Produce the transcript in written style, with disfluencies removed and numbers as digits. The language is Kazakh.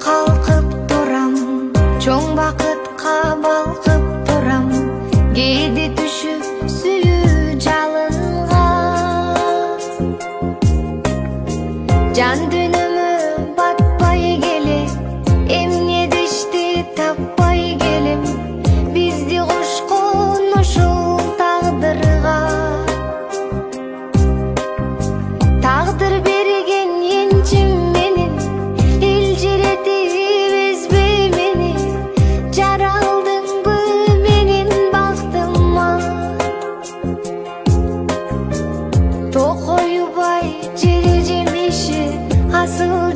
kalkıp duram, çoң bakытка balkıp duram. Кейде düşüp сүйүү жалынга, жан дүйнөмө батпай келе, эмне дешти таппай келем. Бизди кошкон ушул тагдырга, тагдыр берген энчим менин, элжиретип эзбей мени. Жаралдыңбы менин бактыма, токойбай жери жемиши асыл